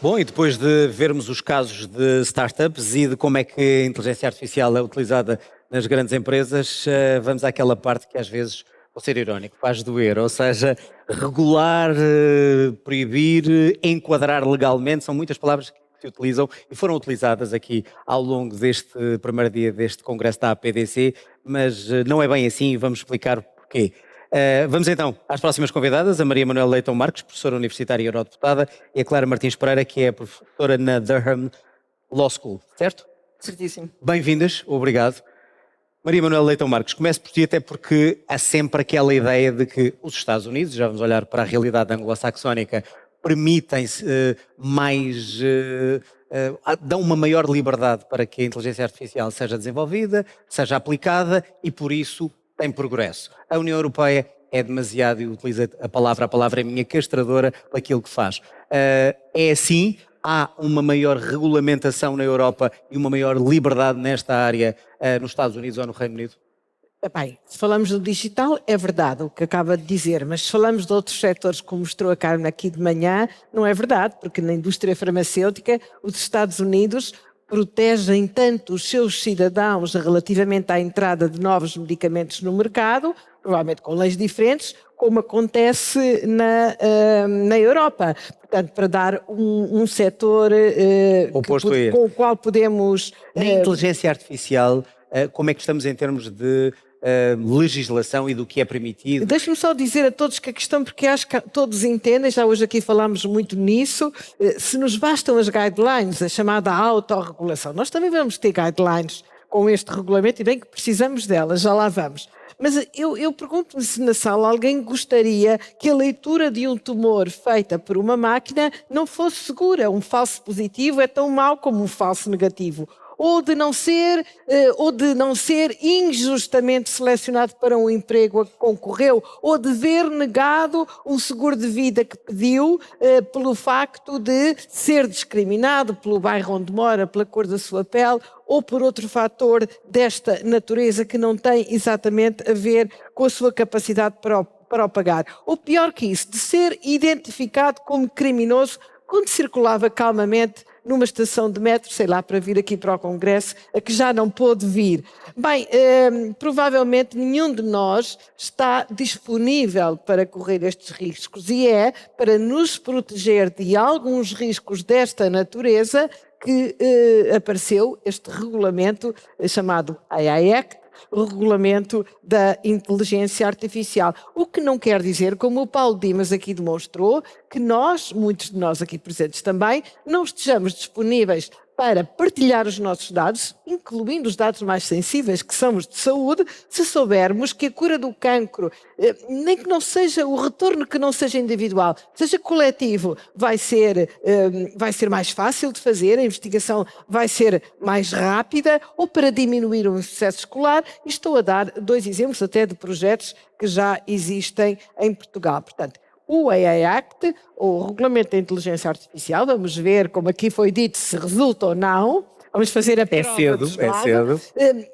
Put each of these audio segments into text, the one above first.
Bom, e depois de vermos os casos de startups e de como é que a inteligência artificial é utilizada nas grandes empresas, vamos àquela parte que às vezes, vou ser irónico, faz doer, ou seja, regular, proibir, enquadrar legalmente, são muitas palavras que se utilizam e foram utilizadas aqui ao longo deste primeiro dia deste congresso da APDC, mas não é bem assim e vamos explicar porquê. Vamos então às próximas convidadas, a Maria Manuela Leitão Marques, professora universitária e eurodeputada, e a Clara Martins Pereira, que é professora na Durham Law School, certo? Certíssimo. Bem-vindas, obrigado. Maria Manuela Leitão Marques, começo por ti até porque há sempre aquela ideia de que os Estados Unidos, já vamos olhar para a realidade anglo-saxónica, permitem-se dão uma maior liberdade para que a inteligência artificial seja desenvolvida, seja aplicada e por isso tem progresso. A União Europeia é demasiado, e utiliza a palavra é minha, castradora para aquilo que faz. É assim, há uma maior regulamentação na Europa e uma maior liberdade nesta área nos Estados Unidos ou no Reino Unido? Bem, se falamos do digital, é verdade o que acaba de dizer, mas se falamos de outros setores, como mostrou a Carmen aqui de manhã, não é verdade, porque na indústria farmacêutica os Estados Unidos protegem tanto os seus cidadãos relativamente à entrada de novos medicamentos no mercado, provavelmente com leis diferentes, como acontece na Europa. Portanto, para dar um setor com o qual podemos... Na inteligência artificial, como é que estamos em termos de legislação e do que é permitido? Deixe-me só dizer a todos que a questão, porque acho que todos entendem, já hoje aqui falámos muito nisso, se nos bastam as guidelines, a chamada autorregulação, nós também vamos ter guidelines com este regulamento e bem que precisamos delas, já lá vamos. Mas eu pergunto-me se na sala alguém gostaria que a leitura de um tumor feita por uma máquina não fosse segura. Um falso positivo é tão mau como um falso negativo. Ou de não ser injustamente selecionado para um emprego a que concorreu, ou de ver negado um seguro de vida que pediu pelo facto de ser discriminado pelo bairro onde mora, pela cor da sua pele, ou por outro fator desta natureza que não tem exatamente a ver com a sua capacidade para o pagar. Ou pior que isso, de ser identificado como criminoso quando circulava calmamente numa estação de metro, sei lá, para vir aqui para o Congresso, a que já não pôde vir. Bem, provavelmente nenhum de nós está disponível para correr estes riscos e é para nos proteger de alguns riscos desta natureza que apareceu este regulamento chamado AI Act, o regulamento da inteligência artificial. O que não quer dizer, como o Paulo Dimas aqui demonstrou, que nós, muitos de nós aqui presentes também, não estejamos disponíveis para partilhar os nossos dados, incluindo os dados mais sensíveis, que são os de saúde, se soubermos que a cura do cancro, nem que não seja o retorno que não seja individual, seja coletivo, vai ser mais fácil de fazer, a investigação vai ser mais rápida, ou para diminuir o sucesso escolar. E estou a dar 2 exemplos até de projetos que já existem em Portugal. Portanto, o AI Act, o Regulamento da Inteligência Artificial, vamos ver, como aqui foi dito, se resulta ou não. Vamos fazer a prova. É cedo.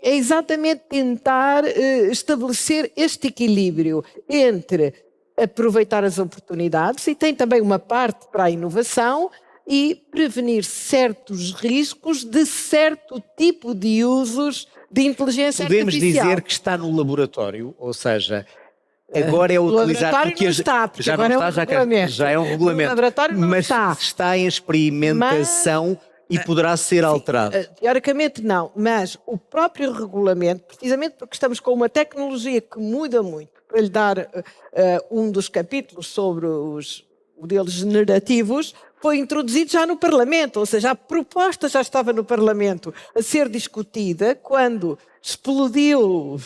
É exatamente tentar estabelecer este equilíbrio entre aproveitar as oportunidades e tem também uma parte para a inovação e prevenir certos riscos de certo tipo de usos de inteligência artificial. Podemos dizer que está no laboratório, ou seja... Agora é utilizar porque já não está, já é um regulamento, mas está em experimentação e poderá ser alterado. Teoricamente não, mas o próprio regulamento, precisamente porque estamos com uma tecnologia que muda muito, para lhe dar um dos capítulos sobre os modelos generativos, foi introduzido já no Parlamento, ou seja, a proposta já estava no Parlamento a ser discutida quando explodiu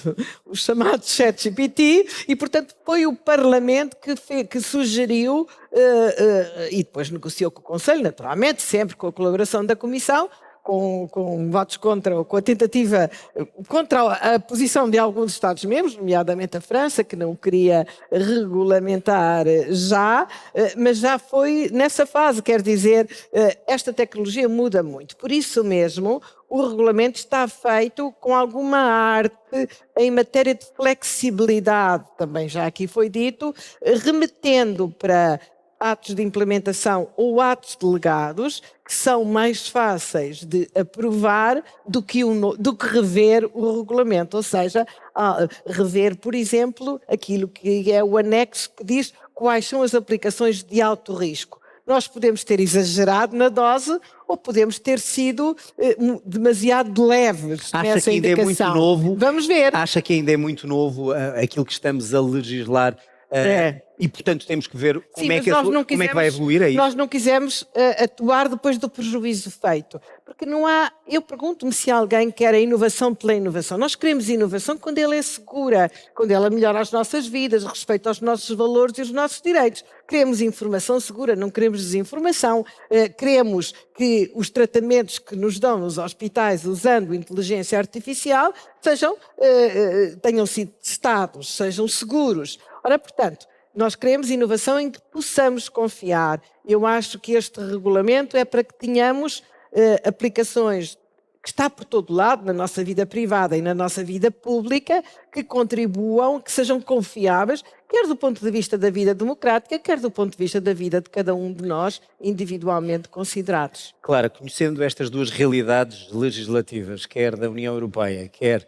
o chamado ChatGPT e, portanto, foi o Parlamento que sugeriu e depois negociou com o Conselho, naturalmente, sempre com a colaboração da Comissão, com votos contra, ou com a tentativa contra a posição de alguns Estados-membros, nomeadamente a França, que não queria regulamentar já, mas já foi nessa fase, quer dizer, esta tecnologia muda muito. Por isso mesmo, o regulamento está feito com alguma arte em matéria de flexibilidade, também já aqui foi dito, remetendo para atos de implementação ou atos delegados que são mais fáceis de aprovar do que rever o regulamento. Ou seja, rever, por exemplo, aquilo que é o anexo que diz quais são as aplicações de alto risco. Nós podemos ter exagerado na dose ou podemos ter sido demasiado leves nessa indicação. Acha que ainda é muito novo? Vamos ver. Acha que ainda é muito novo aquilo que estamos a legislar? E, portanto, temos que ver como é que vai evoluir aí. Nós não quisemos atuar depois do prejuízo feito. Porque não há... Eu pergunto-me se alguém quer a inovação pela inovação. Nós queremos inovação quando ela é segura, quando ela melhora as nossas vidas, respeita aos nossos valores e os nossos direitos. Queremos informação segura, não queremos desinformação. Queremos que os tratamentos que nos dão nos hospitais usando inteligência artificial tenham sido testados, sejam seguros. Ora, portanto, nós queremos inovação em que possamos confiar. Eu acho que este regulamento é para que tenhamos aplicações que está por todo lado, na nossa vida privada e na nossa vida pública, que contribuam, que sejam confiáveis, quer do ponto de vista da vida democrática, quer do ponto de vista da vida de cada um de nós, individualmente considerados. Claro, conhecendo estas duas realidades legislativas, quer da União Europeia, quer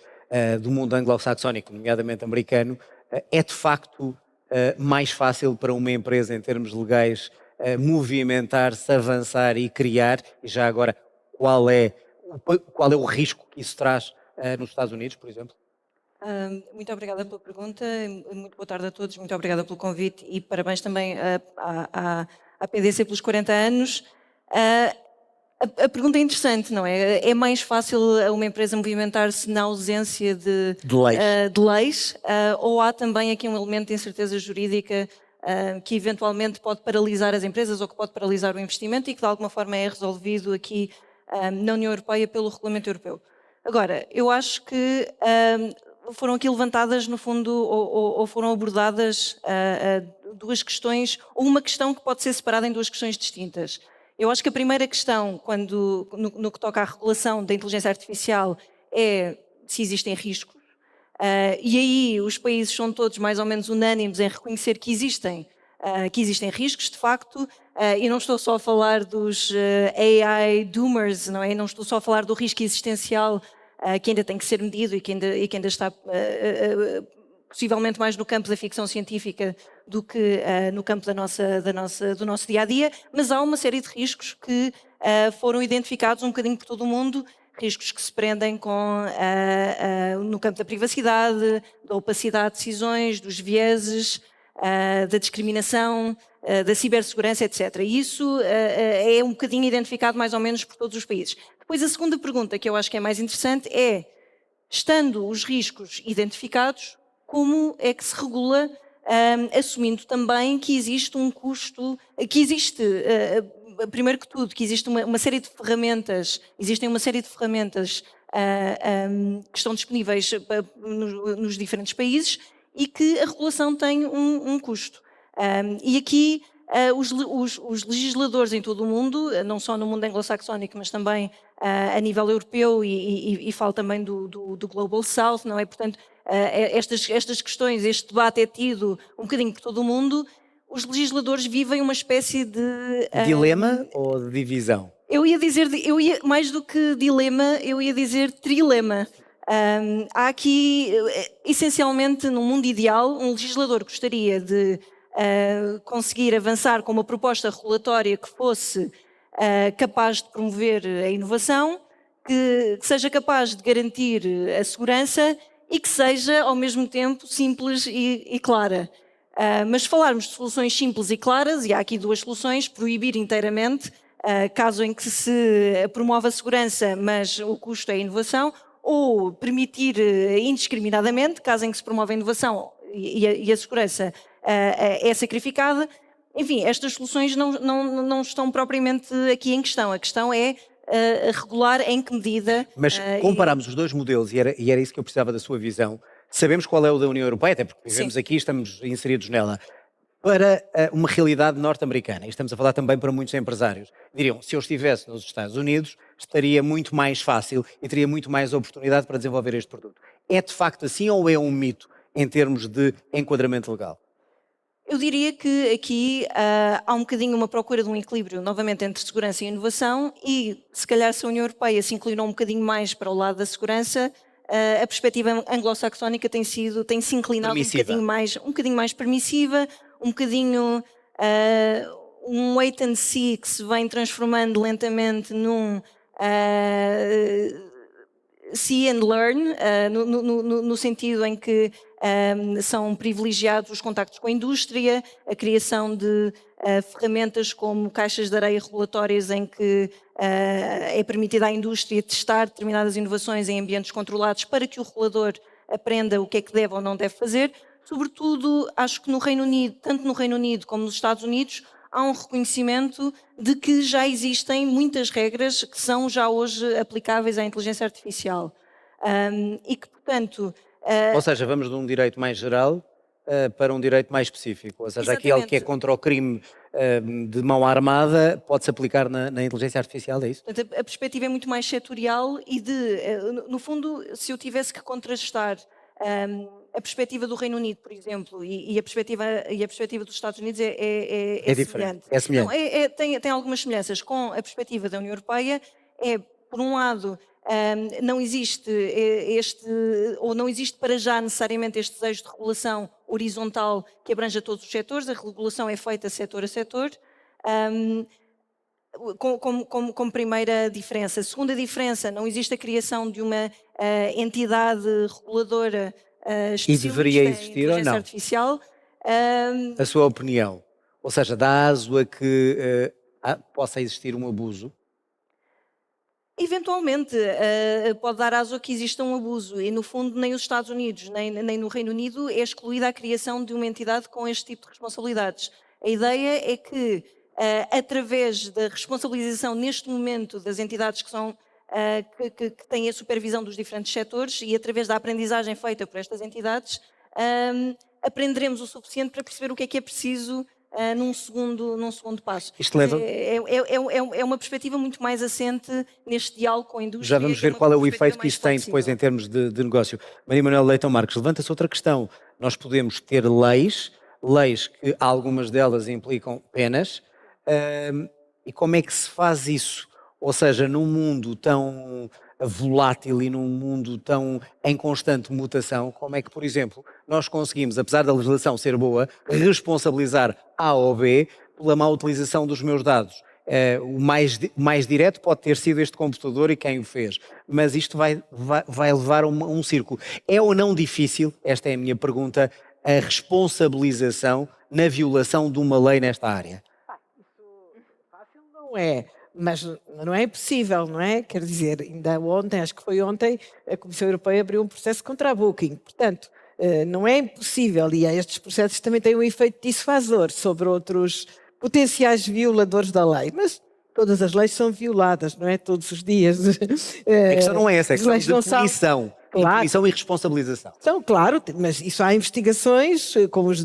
do mundo anglo-saxónico, nomeadamente americano, é de facto mais fácil para uma empresa, em termos legais, movimentar-se, avançar e criar? E já agora, qual é o risco que isso traz nos Estados Unidos, por exemplo? Muito obrigada pela pergunta, muito boa tarde a todos, muito obrigada pelo convite e parabéns também à PDC pelos 40 anos. A pergunta é interessante, não é? É mais fácil uma empresa movimentar-se na ausência de leis, ou há também aqui um elemento de incerteza jurídica que eventualmente pode paralisar as empresas ou que pode paralisar o investimento e que de alguma forma é resolvido aqui na União Europeia pelo Regulamento Europeu? Agora, eu acho que foram aqui levantadas, no fundo, ou foram abordadas duas questões, ou uma questão que pode ser separada em duas questões distintas. Eu acho que a primeira questão, no que toca à regulação da inteligência artificial, é se existem riscos. E aí os países são todos mais ou menos unânimes em reconhecer que existem riscos, de facto, e não estou só a falar dos AI doomers, não é? Não estou só a falar do risco existencial que ainda tem que ser medido e que ainda está possivelmente mais no campo da ficção científica do que no campo do nosso dia-a-dia, mas há uma série de riscos que foram identificados um bocadinho por todo o mundo, riscos que se prendem no campo da privacidade, da opacidade de decisões, dos vieses, da discriminação, da cibersegurança, etc. E isso é um bocadinho identificado mais ou menos por todos os países. Depois, a segunda pergunta, que eu acho que é mais interessante, é, estando os riscos identificados, como é que se regula, assumindo também que existe um custo, primeiro que tudo, que existe uma série de ferramentas, existem uma série de ferramentas que estão disponíveis nos diferentes países e que a regulação tem um custo. E aqui os legisladores em todo o mundo, não só no mundo anglo-saxónico, mas também a nível europeu e falo também do Global South, não é? Portanto, estas questões, este debate é tido um bocadinho por todo o mundo. Os legisladores vivem uma espécie de... dilema ou de divisão? Mais do que dilema, eu ia dizer trilema. Há aqui, essencialmente, no mundo ideal, um legislador gostaria de conseguir avançar com uma proposta regulatória que fosse capaz de promover a inovação, que seja capaz de garantir a segurança e que seja, ao mesmo tempo, simples e clara. Mas se falarmos de soluções simples e claras, e há aqui duas soluções: proibir inteiramente, caso em que se promove a segurança, mas o custo é a inovação, ou permitir indiscriminadamente, caso em que se promove a inovação e a segurança é sacrificada. Enfim, estas soluções não estão propriamente aqui em questão. A questão é regular em que medida... Mas comparámos os dois modelos, e era isso que eu precisava da sua visão. Sabemos qual é o da União Europeia, até porque vivemos aqui e estamos inseridos nela. Para uma realidade norte-americana, e estamos a falar também para muitos empresários, diriam, se eu estivesse nos Estados Unidos, estaria muito mais fácil e teria muito mais oportunidade para desenvolver este produto. É de facto assim ou é um mito em termos de enquadramento legal? Eu diria que aqui há um bocadinho uma procura de um equilíbrio, novamente, entre segurança e inovação e, se calhar, se a União Europeia se inclinou um bocadinho mais para o lado da segurança, a perspectiva anglo-saxónica tem-se inclinado Permissiva. um bocadinho mais permissiva, um bocadinho um wait and see que se vem transformando lentamente num see and learn, no sentido em que são privilegiados os contactos com a indústria, a criação de ferramentas como caixas de areia regulatórias em que é permitida à indústria testar determinadas inovações em ambientes controlados para que o regulador aprenda o que é que deve ou não deve fazer. Sobretudo, acho que no Reino Unido, tanto no Reino Unido como nos Estados Unidos, há um reconhecimento de que já existem muitas regras que são já hoje aplicáveis à inteligência artificial. E que, portanto... Ou seja, vamos de um direito mais geral para um direito mais específico. Ou seja, aquele que é contra o crime de mão armada pode-se aplicar na inteligência artificial, é isso? Portanto, a perspectiva é muito mais setorial e no fundo, se eu tivesse que contrastar a perspectiva do Reino Unido, por exemplo, e a perspectiva dos Estados Unidos é diferente. semelhante. É semelhante. Tem algumas semelhanças com a perspectiva da União Europeia. Por um lado, não existe ou não existe para já necessariamente este desejo de regulação horizontal que abranja todos os setores. A regulação é feita setor a setor. Como primeira diferença. Segunda diferença, não existe a criação de uma entidade reguladora e deveria existir ou não? Artificial. A sua opinião? Ou seja, dá aso a que possa existir um abuso? Eventualmente, pode dar aso a que exista um abuso e, no fundo, nem os Estados Unidos, nem no Reino Unido é excluída a criação de uma entidade com este tipo de responsabilidades. A ideia é que, através da responsabilização neste momento das entidades que têm a supervisão dos diferentes setores e através da aprendizagem feita por estas entidades, aprenderemos o suficiente para perceber o que é preciso num segundo passo. Isto leva... É uma perspectiva muito mais assente neste diálogo com a indústria. Já vamos ver qual é o efeito que isto tem depois em termos de negócio. Maria Manuela Leitão Marques, levanta-se outra questão. Nós podemos ter leis que algumas delas implicam penas, e como é que se faz isso? Ou seja, num mundo tão volátil e num mundo tão em constante mutação, como é que, por exemplo, nós conseguimos, apesar da legislação ser boa, responsabilizar A ou B pela má utilização dos meus dados? O mais direto pode ter sido este computador e quem o fez, mas isto vai levar a um círculo. É ou não difícil, esta é a minha pergunta, a responsabilização na violação de uma lei nesta área? Isso fácil não é. Mas não é impossível, não é? Quer dizer, ainda ontem, acho que foi ontem, a Comissão Europeia abriu um processo contra a Booking. Portanto, não é impossível e estes processos também têm um efeito dissuasor sobre outros potenciais violadores da lei. Mas todas as leis são violadas, não é? Todos os dias. A questão não é essa, é a questão de punição. Claro. Punição e responsabilização. São, claro, mas isso há investigações com os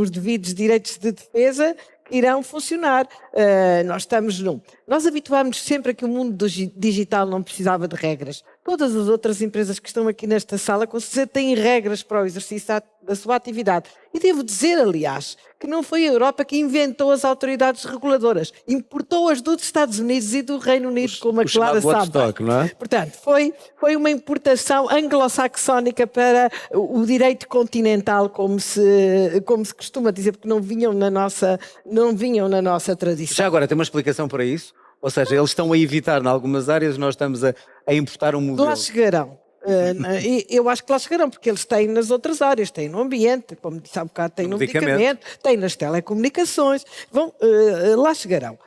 devidos direitos de defesa que irão funcionar. Nós habituámos sempre a que o mundo digital não precisava de regras. Todas as outras empresas que estão aqui nesta sala, com certeza, têm regras para o exercício da sua atividade. E devo dizer, aliás, que não foi a Europa que inventou as autoridades reguladoras. Importou-as dos Estados Unidos e do Reino Unido, como a Clara sabe. Não é? Portanto, foi uma importação anglo-saxónica para o direito continental, como se costuma dizer, porque não vinham na nossa tradição. Já agora, tem uma explicação para isso? Ou seja, eles estão a evitar, em algumas áreas, nós estamos a importar um modelo. Lá chegarão. Eu acho que lá chegarão, porque eles têm nas outras áreas, têm no ambiente, como disse há bocado, têm no medicamento, têm nas telecomunicações, lá chegarão.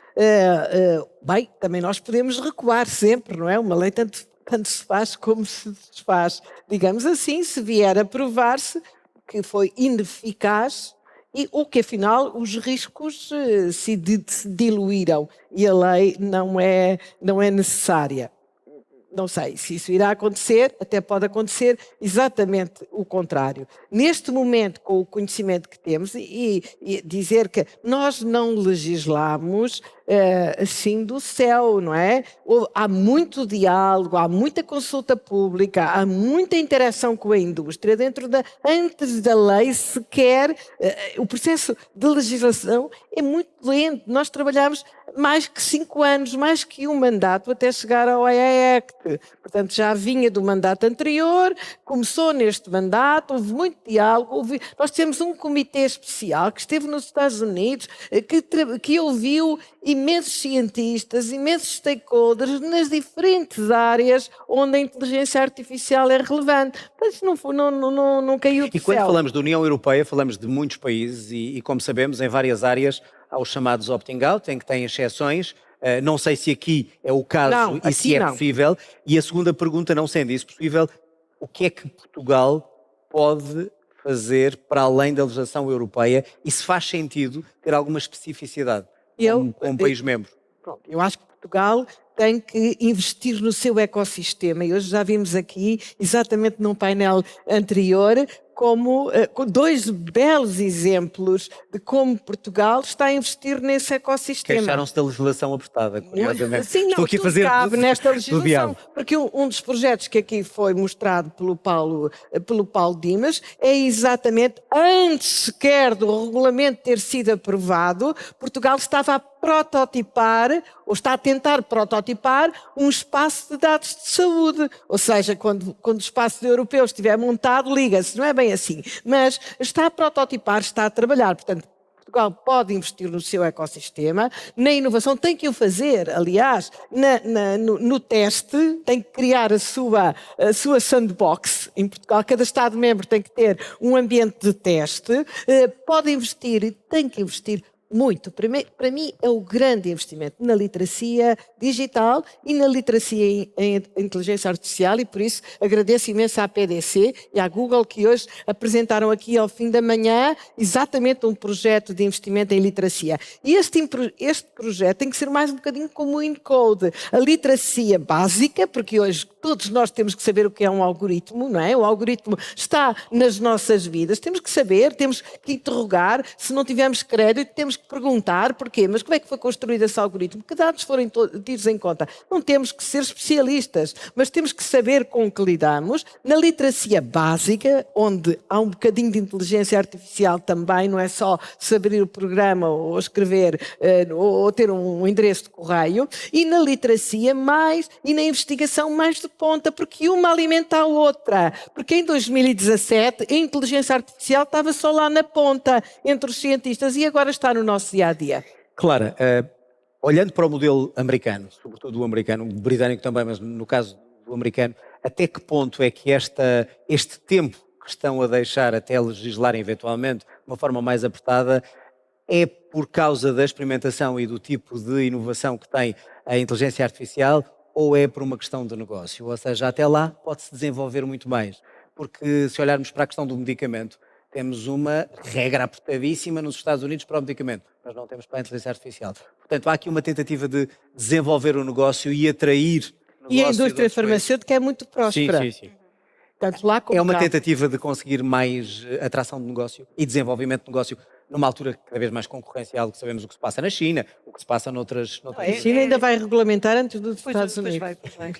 Bem, também nós podemos recuar sempre, não é? Uma lei tanto se faz como se desfaz. Digamos assim, se vier a provar-se que foi ineficaz, ou que afinal os riscos se diluíram e a lei não é necessária. Não sei se isso irá acontecer, até pode acontecer exatamente o contrário. Neste momento, com o conhecimento que temos, e dizer que nós não legislamos assim do céu, não é? Há muito diálogo, há muita consulta pública, há muita interação com a indústria antes da lei sequer. O processo de legislação é muito lento. Nós trabalhamos mais que 5 anos, mais que um mandato, até chegar ao AI Act. Portanto, já vinha do mandato anterior, começou neste mandato, houve muito diálogo. Nós temos um comitê especial que esteve nos Estados Unidos, que ouviu imensos cientistas, imensos stakeholders nas diferentes áreas onde a inteligência artificial é relevante. Portanto, isso não caiu do E quando céu. falamos da União Europeia, falamos de muitos países e, como sabemos, em várias áreas há os chamados opting-out, em que têm exceções. Não sei se aqui é o caso Não, e se aqui é não. possível. E a segunda pergunta, não sendo isso possível, o que é que Portugal pode fazer para além da legislação europeia e se faz sentido ter alguma especificidade como país membro? Pronto, eu acho que Portugal tem que investir no seu ecossistema e hoje já vimos aqui, exatamente num painel anterior, com 2 belos exemplos de como Portugal está a investir nesse ecossistema. Queixaram-se da legislação apertada, curiosamente. Sim, não, Estou aqui a tudo fazer cabe nesta do legislação, diabo. porque um dos projetos que aqui foi mostrado pelo Paulo Dimas é exatamente, antes sequer do regulamento ter sido aprovado, Portugal estava a prototipar, ou está a tentar prototipar, um espaço de dados de saúde. Ou seja, quando o espaço europeu estiver montado, liga-se, não é bem assim. Mas está a prototipar, está a trabalhar. Portanto, Portugal pode investir no seu ecossistema, na inovação, tem que o fazer, aliás, no teste, tem que criar a sua sandbox. Em Portugal, cada Estado-membro tem que ter um ambiente de teste, pode investir e tem que investir muito. Para mim é o grande investimento na literacia digital e na literacia em inteligência artificial e por isso agradeço imenso à PDC e à Google que hoje apresentaram aqui ao fim da manhã exatamente um projeto de investimento em literacia. E este projeto tem que ser mais um bocadinho como o Encode. A literacia básica, porque hoje todos nós temos que saber o que é um algoritmo, não é? O algoritmo está nas nossas vidas, temos que saber, temos que interrogar, se não tivermos crédito, temos que perguntar porquê, mas como é que foi construído esse algoritmo? Que dados foram tidos em conta? Não temos que ser especialistas, mas temos que saber com que lidamos. Na literacia básica, onde há um bocadinho de inteligência artificial também, não é só saber o programa ou escrever ou ter um endereço de correio, e na literacia mais, e na investigação mais de ponta, porque uma alimenta a outra. Porque em 2017 a inteligência artificial estava só lá na ponta, entre os cientistas, e agora está no nosso dia-a-dia. Clara, olhando para o modelo americano, sobretudo o americano, o britânico também, mas no caso do americano, até que ponto é que este tempo que estão a deixar até legislarem eventualmente de uma forma mais apertada é por causa da experimentação e do tipo de inovação que tem a inteligência artificial ou é por uma questão de negócio? Ou seja, até lá pode-se desenvolver muito mais. Porque se olharmos para a questão do medicamento, temos uma regra apertadíssima nos Estados Unidos para o medicamento, mas não temos para a inteligência artificial. Portanto, há aqui uma tentativa de desenvolver o negócio e atrair negócio. E a indústria farmacêutica é muito próspera. Sim. Tanto lá como É uma cá. tentativa de conseguir mais atração de negócio e desenvolvimento de negócio numa altura cada vez mais concorrencial, que sabemos o que se passa na China, o que se passa noutras A China ainda vai regulamentar antes dos Pois Estados pois Unidos. vai.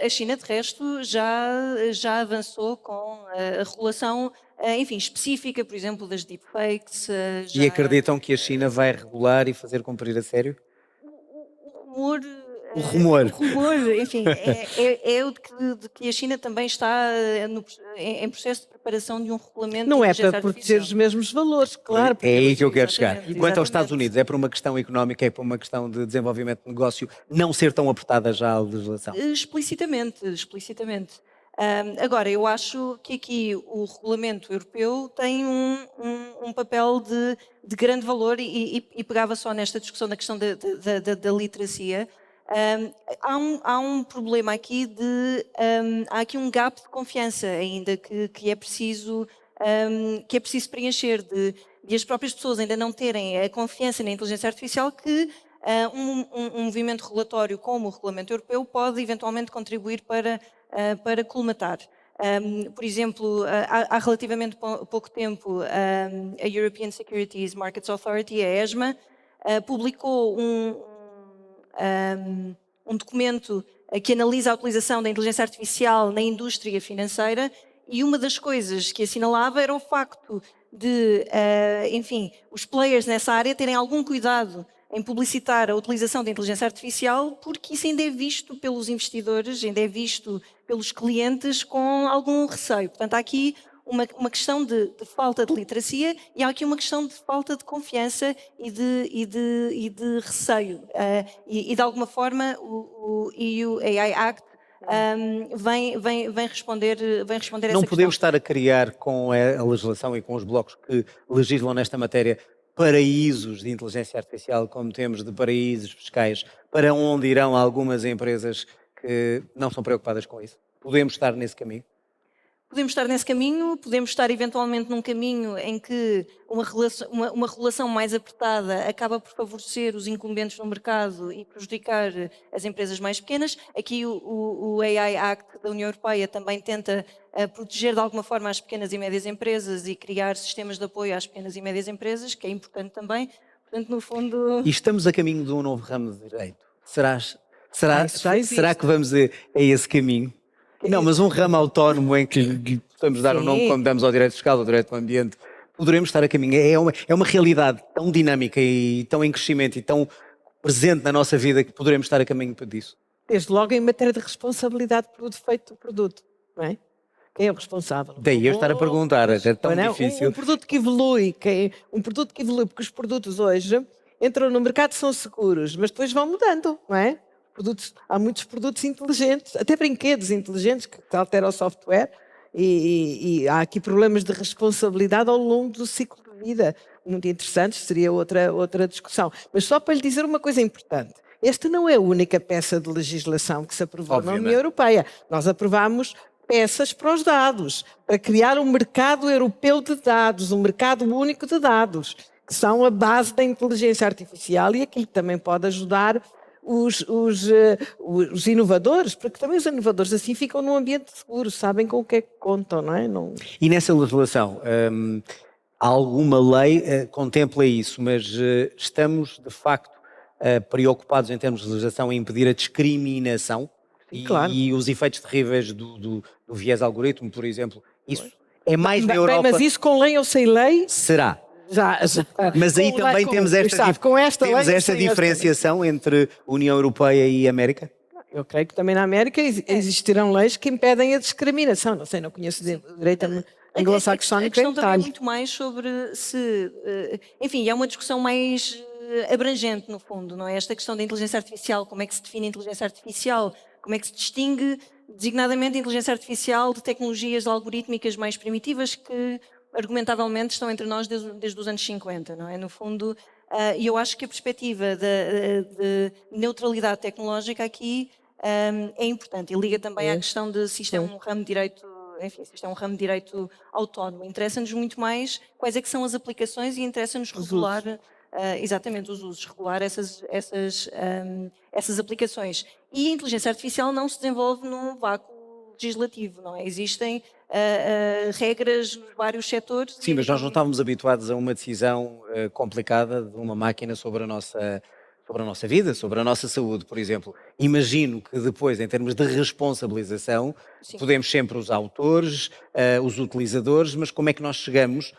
A China, de resto, já avançou com a regulação, enfim, específica, por exemplo, das deepfakes. E acreditam que a China vai regular e fazer cumprir a sério? O rumor. O rumor. O rumor, enfim, é o de que a China também está em processo de preparação de um regulamento Não de é inteligência para proteger artificial. os mesmos valores, claro. É aí que eu quero chegar. Exatamente, Quanto aos exatamente. Estados Unidos, é por uma questão económica, é por uma questão de desenvolvimento de negócio, não ser tão apertada já a legislação? Explicitamente. Agora, eu acho que aqui o regulamento europeu tem um papel de grande valor e pegava só nesta discussão da questão da literacia. Há um problema aqui há aqui um gap de confiança ainda que é preciso preencher de as próprias pessoas ainda não terem a confiança na inteligência artificial que um movimento regulatório como o Regulamento Europeu pode eventualmente contribuir para colmatar. Por exemplo, há relativamente pouco tempo, a European Securities Markets Authority, a ESMA, publicou um documento que analisa a utilização da inteligência artificial na indústria financeira, e uma das coisas que assinalava era o facto de, enfim, os players nessa área terem algum cuidado em publicitar a utilização da inteligência artificial, porque isso ainda é visto pelos investidores, ainda é visto pelos clientes com algum receio. Portanto, há aqui uma questão de falta de literacia, e há aqui uma questão de falta de confiança e de receio. E de alguma forma o EU AI Act vem responder a essa Não podemos questão. estar a criar com a legislação e com os blocos que legislam nesta matéria paraísos de inteligência artificial, como temos de paraísos fiscais, para onde irão algumas empresas que não são preocupadas com isso. Podemos estar nesse caminho? Podemos estar nesse caminho, podemos estar eventualmente num caminho em que uma regulação mais apertada acaba por favorecer os incumbentes no mercado e prejudicar as empresas mais pequenas. Aqui o AI Act da União Europeia também tenta proteger de alguma forma as pequenas e médias empresas e criar sistemas de apoio às pequenas e médias empresas, que é importante também. Portanto, no fundo... E estamos a caminho de um novo ramo de direito. Isso já existe. Será que vamos a esse caminho? Não, mas um ramo autónomo em que lhe podemos dar o nome como damos ao direito fiscal, ao direito do ambiente, poderemos estar a caminho. É uma realidade tão dinâmica e tão em crescimento e tão presente na nossa vida que poderemos estar a caminho disso. Desde logo em matéria de responsabilidade pelo defeito do produto, não é? Quem é o responsável? Daí eu estar a perguntar, é tão Não é? difícil. Um produto que evolui, porque os produtos hoje entram no mercado, são seguros, mas depois vão mudando, não é? Há muitos produtos inteligentes, até brinquedos inteligentes que alteram o software, e há aqui problemas de responsabilidade ao longo do ciclo de vida. Muito interessantes, seria outra discussão. Mas só para lhe dizer uma coisa importante. Esta não é a única peça de legislação que se aprovou Obviamente. na União Europeia. Nós aprovámos peças para os dados, para criar um mercado europeu de dados, um mercado único de dados, que são a base da inteligência artificial e aquilo que também pode ajudar os inovadores, porque também os inovadores assim ficam num ambiente seguro, sabem com o que é que contam, não é? E nessa legislação, alguma lei contempla isso, mas estamos de facto preocupados em termos de legislação em impedir a discriminação Claro. e os efeitos terríveis do viés algoritmo, por exemplo. Isso é mais na Bem, Europa. mas isso com lei ou sem lei, Será? já. Mas aí também temos esta diferenciação entre União Europeia e América? Eu creio que também na América existirão leis que impedem a discriminação. Não sei, não conheço o direito anglo-saxónico A questão em também é detalhe. muito mais sobre se... enfim, é uma discussão mais abrangente, no fundo, não é? Esta questão da inteligência artificial, como é que se define a inteligência artificial, como é que se distingue designadamente a inteligência artificial de tecnologias algorítmicas mais primitivas que argumentavelmente estão entre nós desde os anos 50, não é? No fundo, e eu acho que a perspectiva de neutralidade tecnológica aqui é importante, e liga também à questão de se isto é um ramo de direito, enfim, se isto é um ramo de direito autónomo. Interessa-nos muito mais quais é que são as aplicações e interessa-nos regular exatamente os usos, regular essas aplicações. E a inteligência artificial não se desenvolve num vácuo legislativo, não é? Existem regras nos vários setores. Sim, mas nós não estávamos habituados a uma decisão complicada de uma máquina sobre a nossa vida, sobre a nossa saúde, por exemplo. Imagino que depois, em termos de responsabilização, Sim. podemos sempre os autores, os utilizadores, mas como é que nós chegamos...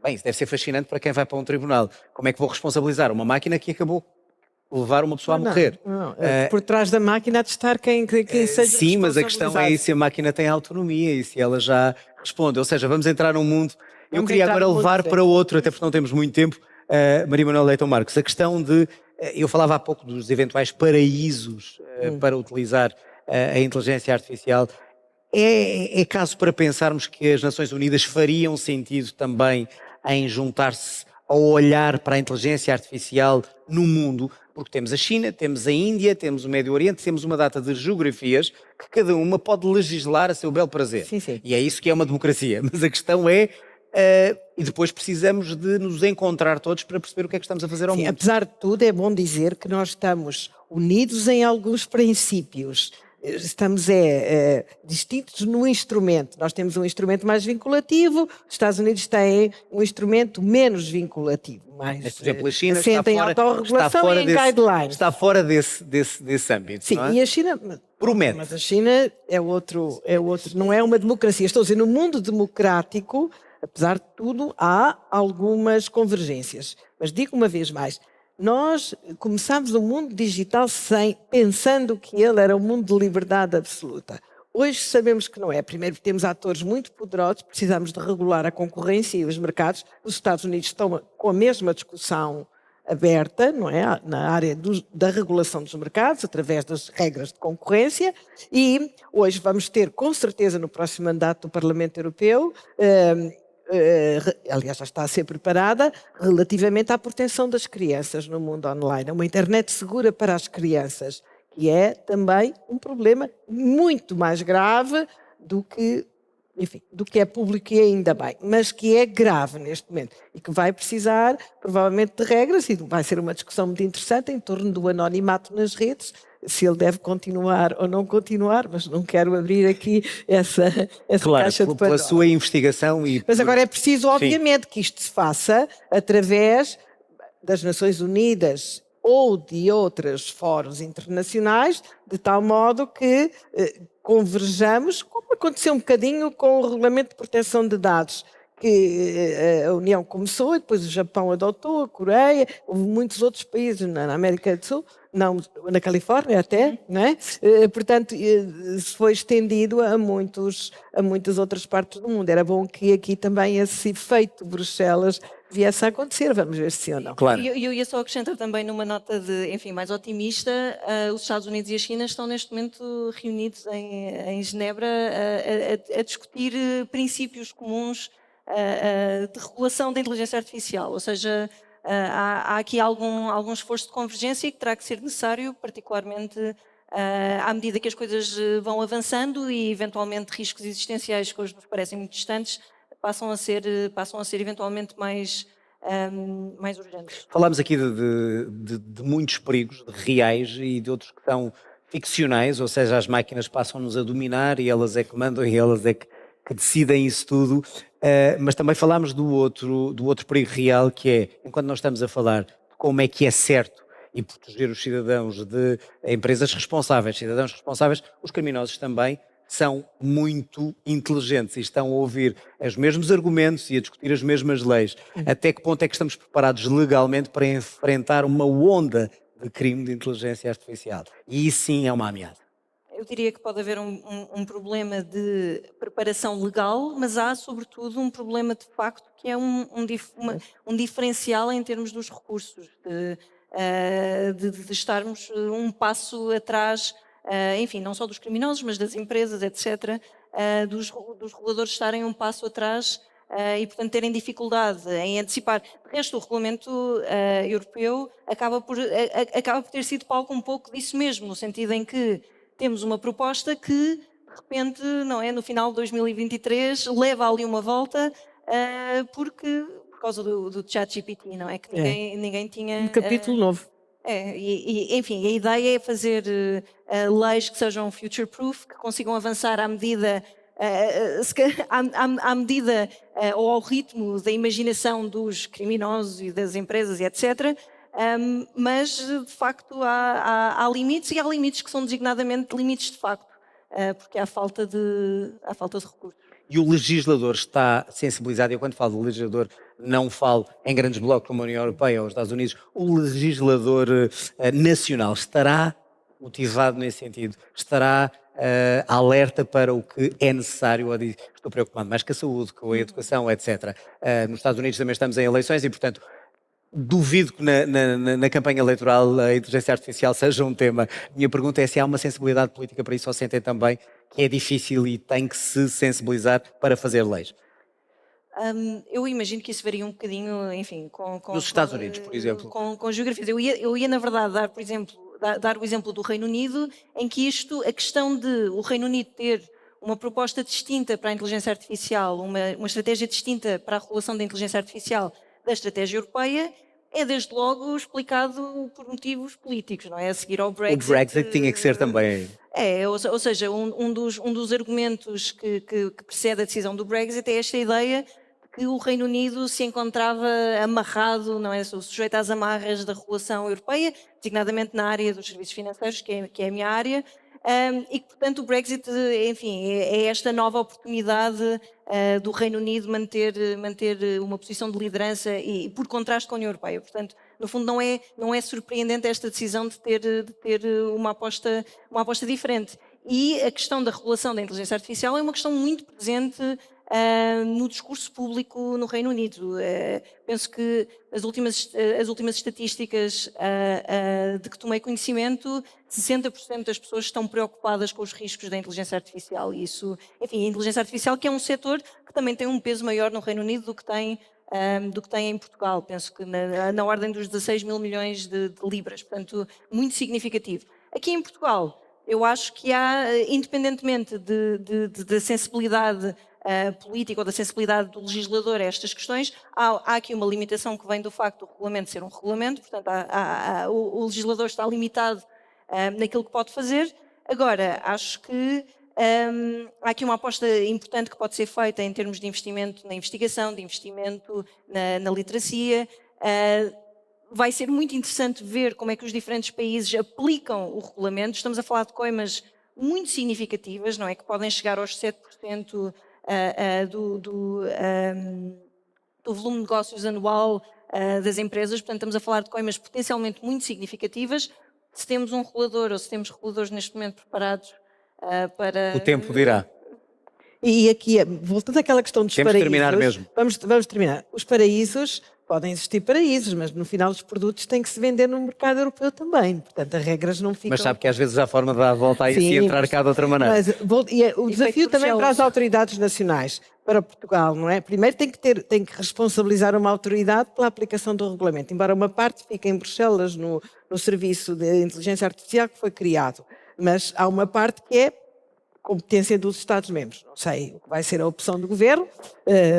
bem, isso deve ser fascinante para quem vai para um tribunal. Como é que vou responsabilizar uma máquina que acabou de levar uma pessoa a morrer? Não. Por trás da máquina há de estar quem seja sim, mas a questão é se a máquina tem autonomia e se ela já responde. Ou seja, vamos entrar num mundo... Eu queria agora levar para outro, até porque não temos muito tempo, Maria Manuela Leitão Marques, a questão de... Eu falava há pouco dos eventuais paraísos para utilizar a inteligência artificial. É caso para pensarmos que as Nações Unidas fariam sentido também em juntar-se ao olhar para a inteligência artificial no mundo, porque temos a China, temos a Índia, temos o Médio Oriente, temos uma data de geografias que cada uma pode legislar a seu bel prazer. Sim. E é isso que é uma democracia. Mas a questão é... e depois precisamos de nos encontrar todos para perceber o que é que estamos a fazer ao mundo. Apesar de tudo, é bom dizer que nós estamos unidos em alguns princípios. estamos distintos no instrumento. Nós temos um instrumento mais vinculativo, os Estados Unidos têm um instrumento menos vinculativo. Mais, Mas, por exemplo, a China sentem autorregulação e em guidelines. está fora desse âmbito, Sim, não é? e a China... Promete. Mas a China é outro, não é uma democracia. Estou a dizer, no mundo democrático, apesar de tudo, há algumas convergências. Mas digo uma vez mais, nós começámos o mundo digital pensando que ele era um mundo de liberdade absoluta. Hoje sabemos que não é. Primeiro, temos atores muito poderosos, precisamos de regular a concorrência e os mercados. Os Estados Unidos estão com a mesma discussão aberta, não é? Na área da regulação dos mercados, através das regras de concorrência, e hoje vamos ter, com certeza, no próximo mandato do Parlamento Europeu, aliás, já está a ser preparada, relativamente à proteção das crianças no mundo online. Uma internet segura para as crianças, que é também um problema muito mais grave do que, enfim, do que é público, e ainda bem, mas que é grave neste momento e que vai precisar provavelmente de regras, e vai ser uma discussão muito interessante em torno do anonimato nas redes, se ele deve continuar ou não continuar, mas não quero abrir aqui essa Claro, caixa de pela Pandora. sua investigação e... Mas agora é preciso, obviamente, que isto se faça através das Nações Unidas ou de outros fóruns internacionais, de tal modo que converjamos, como aconteceu um bocadinho com o Regulamento de Proteção de Dados, que a União começou e depois o Japão adotou, a Coreia, houve muitos outros países na América do Sul, não, na Califórnia até, não é? Portanto, se foi estendido a muitas outras partes do mundo. Era bom que aqui também esse efeito Bruxelas viesse a acontecer, vamos ver se sim ou não. Claro. E eu ia só acrescentar também numa nota mais otimista, os Estados Unidos e a China estão neste momento reunidos em Genebra a discutir princípios comuns de regulação da inteligência artificial, ou seja, há aqui algum esforço de convergência que terá que ser necessário, particularmente à medida que as coisas vão avançando e eventualmente riscos existenciais que hoje nos parecem muito distantes passam a ser eventualmente mais urgentes. Falámos aqui de muitos perigos, de reais e de outros que são ficcionais, ou seja, as máquinas passam-nos a dominar e elas é que mandam e elas é que decidem isso tudo, mas também falámos do outro perigo real, que é, enquanto nós estamos a falar de como é que é certo e proteger os cidadãos de empresas responsáveis, cidadãos responsáveis, os criminosos também são muito inteligentes e estão a ouvir os mesmos argumentos e a discutir as mesmas leis. Até que ponto é que estamos preparados legalmente para enfrentar uma onda de crime de inteligência artificial? E isso sim é uma ameaça. Eu diria que pode haver um problema de preparação legal, mas há, sobretudo, um problema de facto que é um diferencial em termos dos recursos, de estarmos um passo atrás, enfim, não só dos criminosos, mas das empresas, etc., dos reguladores estarem um passo atrás e, portanto, terem dificuldade em antecipar. De resto, o regulamento europeu acaba por ter sido palco um pouco disso mesmo, no sentido em que temos uma proposta que, de repente, não é, no final de 2023, leva ali uma volta por causa do ChatGPT, não é? Que ninguém tinha... Um capítulo novo. Enfim, a ideia é fazer leis que sejam future-proof, que consigam avançar à medida ou ao ritmo da imaginação dos criminosos e das empresas e etc., mas de facto há limites, e há limites que são designadamente limites de facto, porque há falta de recursos. E o legislador está sensibilizado, eu quando falo de legislador não falo em grandes blocos como a União Europeia ou os Estados Unidos, o legislador nacional estará motivado nesse sentido, estará alerta para o que é necessário, ou diz, estou preocupado mais com a saúde, com a educação, etc. Nos Estados Unidos também estamos em eleições e, portanto, duvido que na campanha eleitoral a inteligência artificial seja um tema. Minha pergunta é se há uma sensibilidade política para isso, ou sentem também que é difícil e tem que se sensibilizar para fazer leis. Eu imagino que isso varia um bocadinho, enfim, Nos Estados Unidos, por exemplo. Com geografias. Eu ia, na verdade, dar, por exemplo, dar o exemplo do Reino Unido, em que a questão de o Reino Unido ter uma proposta distinta para a inteligência artificial, uma estratégia distinta para a regulação da inteligência artificial da estratégia europeia, é desde logo explicado por motivos políticos, não é? A seguir ao O Brexit. Brexit tinha que ser também. Ou seja, um dos argumentos que precede a decisão do Brexit é esta ideia de que o Reino Unido se encontrava amarrado, não é? Sujeito às amarras da regulação europeia, designadamente na área dos serviços financeiros, que é a minha área, e que, portanto, o Brexit, enfim, é esta nova oportunidade do Reino Unido manter uma posição de liderança e por contraste com a União Europeia. Portanto, no fundo, não é surpreendente esta decisão de ter uma aposta diferente. E a questão da regulação da inteligência artificial é uma questão muito presente no discurso público no Reino Unido. Penso que as últimas estatísticas de que tomei conhecimento, 60% das pessoas estão preocupadas com os riscos da inteligência artificial. E isso, enfim, a inteligência artificial, que é um setor que também tem um peso maior no Reino Unido do que tem em Portugal. Penso que na ordem dos 16 mil milhões de libras, portanto, muito significativo. Aqui em Portugal, eu acho que há, independentemente da sensibilidade política ou da sensibilidade do legislador a estas questões, há aqui uma limitação que vem do facto do regulamento ser um regulamento, portanto, o legislador está limitado naquilo que pode fazer. Agora, acho que há aqui uma aposta importante que pode ser feita em termos de investimento na investigação, de investimento na literacia. Vai ser muito interessante ver como é que os diferentes países aplicam o regulamento. Estamos a falar de coimas muito significativas, não é? Que podem chegar aos 7% do volume de negócios anual das empresas. Portanto, estamos a falar de coimas potencialmente muito significativas. Se temos um regulador ou se temos reguladores neste momento preparados para... O tempo dirá. E aqui, voltando àquela questão dos Temos de paraísos... terminar mesmo. Vamos terminar. Os paraísos, podem existir paraísos, mas no final os produtos têm que se vender no mercado europeu também. Portanto, as regras não ficam... Mas sabe que às vezes há forma de dar a volta a isso e Sim, entrar cá de outra maneira. Mas o desafio também Bruxelas. para as autoridades nacionais, para Portugal, não é? Primeiro tem que responsabilizar uma autoridade pela aplicação do regulamento, embora uma parte fique em Bruxelas, no serviço de inteligência artificial que foi criado. Mas há uma parte que é competência dos Estados-membros. Não sei o que vai ser a opção do governo,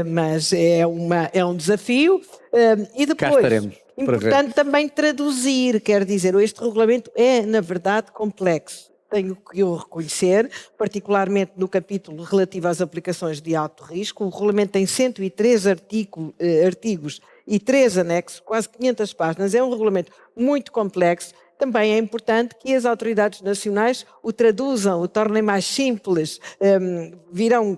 mas é um desafio. E Cá depois, estaremos para ver. importante também traduzir, quer dizer, este regulamento é, na verdade, complexo. Tenho que o reconhecer, particularmente no capítulo relativo às aplicações de alto risco. O regulamento tem 103 artigos e 3 anexos, quase 500 páginas. É um regulamento muito complexo. Também é importante que as autoridades nacionais o traduzam, o tornem mais simples. Virão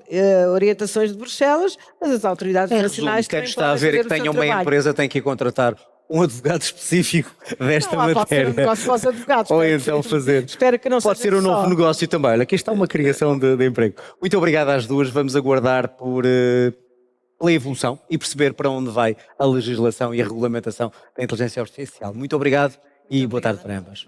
orientações de Bruxelas, mas as autoridades nacionais Quem também está a podem ver fazer que o seu tenha uma trabalho. empresa tem que ir contratar um advogado específico desta Não, pode ser um matéria. negócio para os advogados. Ou Espero então que- fazer. Espero que não Pode seja ser um novo só. negócio também. Olha, aqui está uma criação de emprego. Muito obrigado às duas. Vamos aguardar pela evolução e perceber para onde vai a legislação e a regulamentação da inteligência artificial. Muito obrigado e boa tarde para ambas.